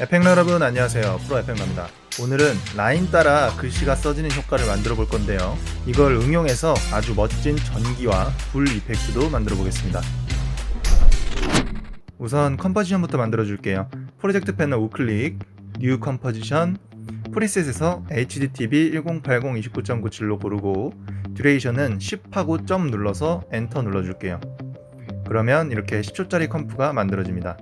에펙러 여러분 안녕하세요. 프로 에펙러입니다. 오늘은 라인 따라 글씨가 써지는 효과를 만들어 볼 건데요. 이걸 응용해서 아주 멋진 전기와 불 이펙트도 만들어 보겠습니다. 우선 컴포지션부터 만들어 줄게요. 프로젝트 패널 우클릭, 뉴 컴포지션, 프리셋에서 HDTV 1080 29.97로 고르고 듀레이션은 10하고 점 눌러서 엔터 눌러줄게요. 그러면 이렇게 10초짜리 컴프가 만들어집니다.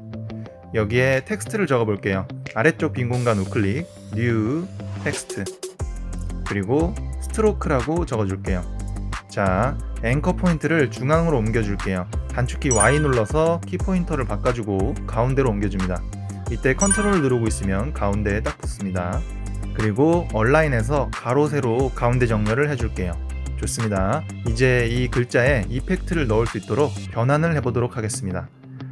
여기에 텍스트를 적어 볼게요. 아래쪽 빈 공간 우클릭, 뉴 텍스트, 그리고 스트로크라고 적어 줄게요. 자, 앵커 포인트를 중앙으로 옮겨 줄게요. 단축키 Y 눌러서 키 포인터를 바꿔주고 가운데로 옮겨줍니다. 이때 컨트롤을 누르고 있으면 가운데에 딱 붙습니다. 그리고 얼라인에서 가로 세로 가운데 정렬을 해줄게요. 좋습니다. 이제 이 글자에 이펙트를 넣을 수 있도록 변환을 해보도록 하겠습니다.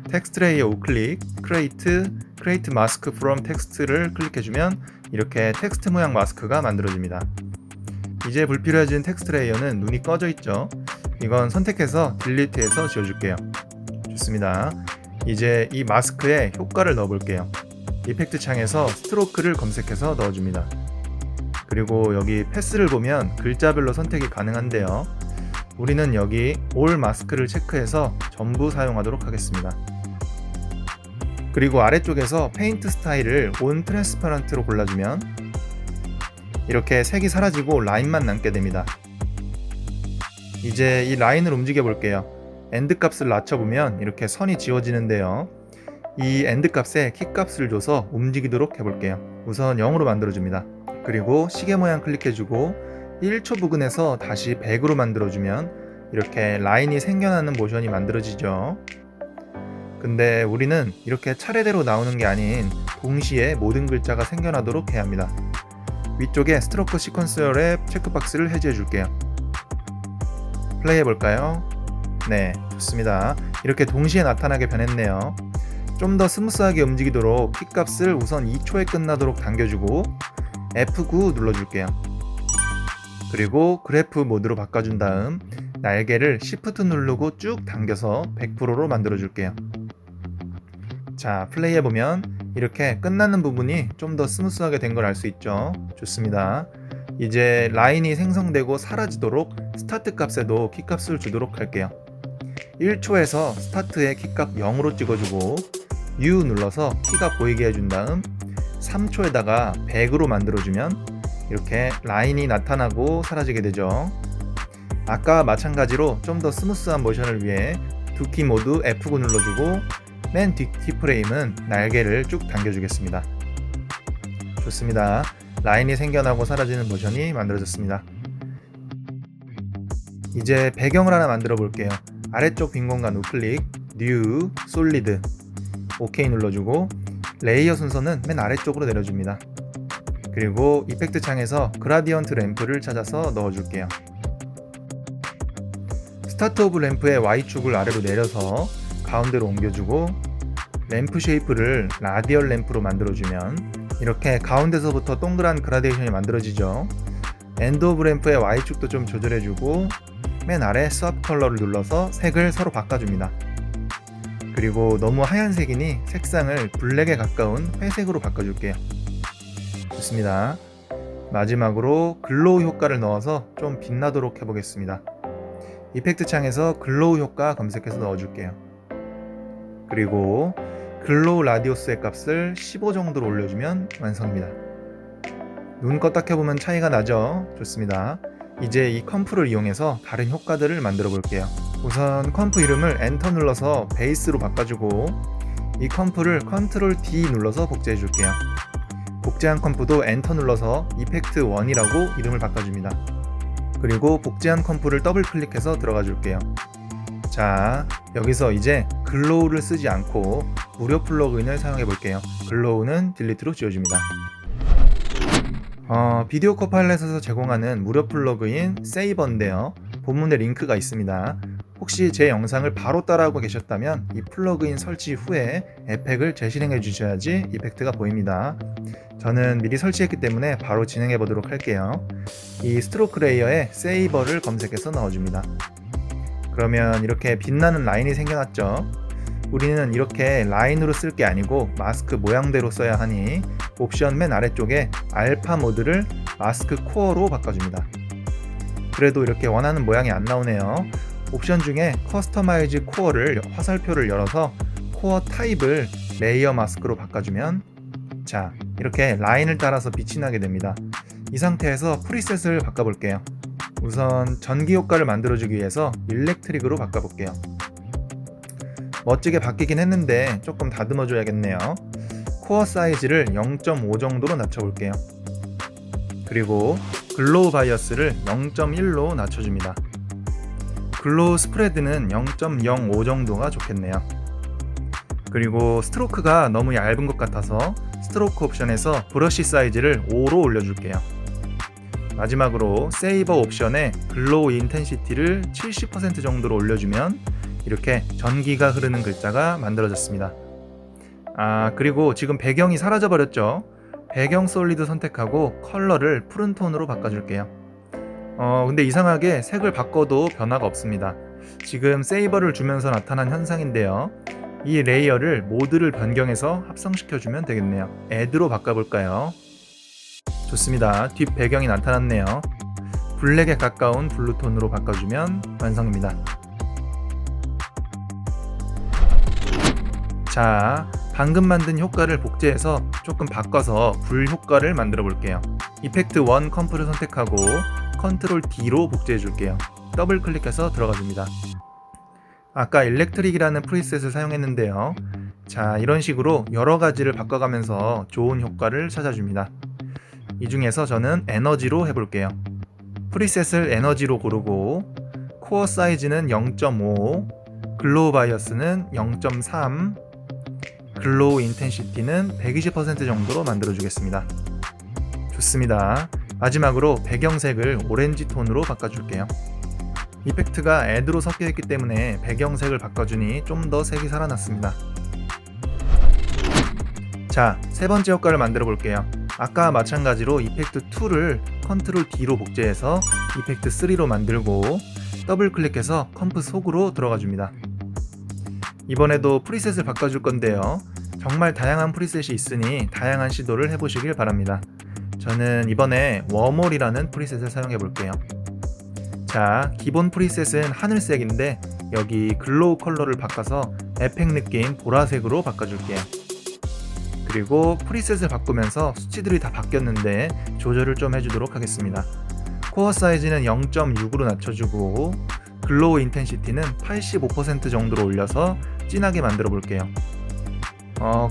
텍스트 레이어 우클릭, 크레이트 마스크 프롬 텍스트를 클릭해주면 이렇게 텍스트 모양 마스크가 만들어집니다. 이제 불필요해진 텍스트 레이어는 눈이 꺼져 있죠. 이건 선택해서 딜리트해서 지워줄게요. 좋습니다. 이제 이 마스크에 효과를 넣어볼게요. 이펙트 창에서 스트로크를 검색해서 넣어줍니다. 그리고 여기 패스를 보면 글자별로 선택이 가능한데요. 우리는 여기 올 마스크를 체크해서 전부 사용하도록 하겠습니다. 그리고 아래쪽에서 페인트 스타일을 온 트랜스퍼런트로 골라주면 이렇게 색이 사라지고 라인만 남게 됩니다. 이제 이 라인을 움직여 볼게요. 엔드 값을 낮춰보면 이렇게 선이 지워지는데요. 이 엔드 값에 키 값을 줘서 움직이도록 해볼게요. 우선 0으로 만들어줍니다. 그리고 시계 모양 클릭해주고 1초 부근에서 다시 100으로 만들어주면 이렇게 라인이 생겨나는 모션이 만들어지죠. 근데 우리는 이렇게 차례대로 나오는 게 아닌 동시에 모든 글자가 생겨나도록 해야 합니다. 위쪽에 스트로크 시퀀서랩 체크박스를 해제해 줄게요. 플레이 해볼까요? 네, 좋습니다. 이렇게 동시에 나타나게 변했네요. 좀 더 스무스하게 움직이도록 키 값을 우선 2초에 끝나도록 당겨주고 F9 눌러줄게요. 그리고 그래프 모드로 바꿔준 다음 날개를 Shift 누르고 쭉 당겨서 100%로 만들어줄게요. 자, 플레이 해보면 이렇게 끝나는 부분이 좀 더 스무스하게 된 걸 알 수 있죠. 좋습니다. 이제 라인이 생성되고 사라지도록 스타트 값에도 키 값을 주도록 할게요. 1초에서 스타트의 키 값 0으로 찍어주고 U 눌러서 키가 보이게 해준 다음 3초에다가 100으로 만들어주면 이렇게 라인이 나타나고 사라지게 되죠. 아까와 마찬가지로 좀 더 스무스한 모션을 위해 두 키 모두 F9 눌러주고 맨 뒷 프레임은 날개를 쭉 당겨주겠습니다. 좋습니다. 라인이 생겨나고 사라지는 모션이 만들어졌습니다. 이제 배경을 하나 만들어 볼게요. 아래쪽 빈 공간 우클릭, 뉴, 솔리드, OK 눌러주고 레이어 순서는 맨 아래쪽으로 내려줍니다. 그리고 이펙트 창에서 그라디언트 램프를 찾아서 넣어줄게요. 스타트 오브 램프의 Y축을 아래로 내려서 가운데로 옮겨주고 램프 쉐이프를 라디얼 램프로 만들어주면 이렇게 가운데서부터 동그란 그라데이션이 만들어지죠. 엔드 오브 램프의 Y축도 좀 조절해주고 맨 아래 스왑 컬러를 눌러서 색을 서로 바꿔줍니다. 그리고 너무 하얀색이니 색상을 블랙에 가까운 회색으로 바꿔줄게요. 좋습니다. 마지막으로 글로우 효과를 넣어서 좀 빛나도록 해보겠습니다. 이펙트 창에서 글로우 효과 검색해서 넣어줄게요. 그리고 글로우 라디우스의 값을 15 정도로 올려주면 완성입니다. 눈 껐다 켜보면 차이가 나죠? 좋습니다. 이제 이 컴프를 이용해서 다른 효과들을 만들어 볼게요. 우선 컴프 이름을 엔터 눌러서 베이스로 바꿔주고 이 컴프를 컨트롤 D 눌러서 복제해 줄게요. 복제한 컴프도 엔터 눌러서 이펙트 1이라고 이름을 바꿔줍니다. 그리고 복제한 컴프를 더블 클릭해서 들어가 줄게요. 자, 여기서 이제 글로우를 쓰지 않고 무료 플러그인을 사용해 볼게요. 글로우는 딜리트로 지워줍니다. 비디오 코파일럿에서 제공하는 무료 플러그인 세이버인데요. 본문에 링크가 있습니다. 혹시 제 영상을 바로 따라하고 계셨다면 이 플러그인 설치 후에 에펙을 재실행해 주셔야지 이펙트가 보입니다. 저는 미리 설치했기 때문에 바로 진행해 보도록 할게요. 이 스트로크 레이어에 세이버를 검색해서 넣어줍니다. 그러면 이렇게 빛나는 라인이 생겨났죠. 우리는 이렇게 라인으로 쓸 게 아니고 마스크 모양대로 써야 하니 옵션 맨 아래쪽에 알파 모드를 마스크 코어로 바꿔줍니다. 그래도 이렇게 원하는 모양이 안 나오네요. 옵션 중에 커스터마이즈 코어를 화살표를 열어서 코어 타입을 레이어 마스크로 바꿔주면 자, 이렇게 라인을 따라서 빛이 나게 됩니다. 이 상태에서 프리셋을 바꿔볼게요. 우선 전기 효과를 만들어주기 위해서 일렉트릭으로 바꿔볼게요. 멋지게 바뀌긴 했는데 조금 다듬어 줘야겠네요. 코어 사이즈를 0.5 정도로 낮춰볼게요. 그리고 글로우 바이어스를 0.1로 낮춰줍니다. 글로우 스프레드는 0.05 정도가 좋겠네요. 그리고 스트로크가 너무 얇은 것 같아서 스트로크 옵션에서 브러쉬 사이즈를 5로 올려줄게요. 마지막으로 세이버 옵션에 글로우 인텐시티를 70% 정도로 올려주면 이렇게 전기가 흐르는 글자가 만들어졌습니다. 그리고 지금 배경이 사라져 버렸죠. 배경 솔리드 선택하고 컬러를 푸른 톤으로 바꿔줄게요. 근데 이상하게 색을 바꿔도 변화가 없습니다. 지금 세이버를 주면서 나타난 현상인데요. 이 레이어를 모드를 변경해서 합성시켜주면 되겠네요. 애드로 바꿔볼까요? 좋습니다. 뒷 배경이 나타났네요. 블랙에 가까운 블루톤으로 바꿔주면 완성입니다. 자, 방금 만든 효과를 복제해서 조금 바꿔서 불 효과를 만들어 볼게요. 이펙트 1 컴프를 선택하고 컨트롤 D로 복제해 줄게요. 더블 클릭해서 들어가 줍니다. 아까 일렉트릭이라는 프리셋을 사용했는데요. 자, 이런 식으로 여러 가지를 바꿔가면서 좋은 효과를 찾아줍니다. 이 중에서 저는 에너지로 해볼게요. 프리셋을 에너지로 고르고 코어 사이즈는 0.5, 글로우 바이어스는 0.3, 글로우 인텐시티는 120% 정도로 만들어 주겠습니다. 좋습니다. 마지막으로 배경색을 오렌지 톤으로 바꿔줄게요. 이펙트가 애드로 섞여 있기 때문에 배경색을 바꿔주니 좀 더 색이 살아났습니다. 자, 세 번째 효과를 만들어 볼게요. 아까와 마찬가지로 이펙트 2를 컨트롤 D로 복제해서 이펙트 3로 만들고 더블 클릭해서 컴프 속으로 들어가 줍니다. 이번에도 프리셋을 바꿔줄 건데요. 정말 다양한 프리셋이 있으니 다양한 시도를 해보시길 바랍니다. 저는 이번에 웜홀이라는 프리셋을 사용해 볼게요. 자, 기본 프리셋은 하늘색인데 여기 글로우 컬러를 바꿔서 에펙 느낌 보라색으로 바꿔줄게요. 그리고 프리셋을 바꾸면서 수치들이 다 바뀌었는데 조절을 좀 해주도록 하겠습니다. 코어 사이즈는 0.6으로 낮춰주고 글로우 인텐시티는 85% 정도로 올려서 진하게 만들어 볼게요.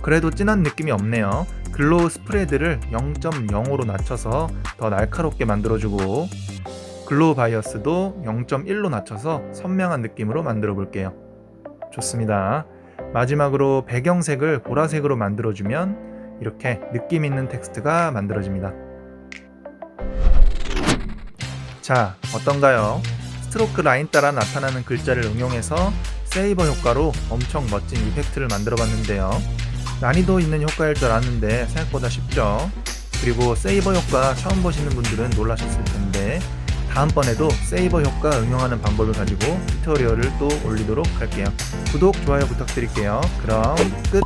그래도 진한 느낌이 없네요. 글로우 스프레드를 0.05로 낮춰서 더 날카롭게 만들어주고 글로우 바이어스도 0.1로 낮춰서 선명한 느낌으로 만들어 볼게요. 좋습니다. 마지막으로 배경색을 보라색으로 만들어주면 이렇게 느낌 있는 텍스트가 만들어집니다. 자, 어떤가요? 스트로크 라인 따라 나타나는 글자를 응용해서 세이버 효과로 엄청 멋진 이펙트를 만들어 봤는데요. 난이도 있는 효과일 줄 알았는데 생각보다 쉽죠? 그리고 세이버 효과 처음 보시는 분들은 놀라셨을 텐데 다음번에도 세이버 효과 응용하는 방법을 가지고 튜토리얼을 또 올리도록 할게요. 구독, 좋아요 부탁드릴게요. 그럼 끝!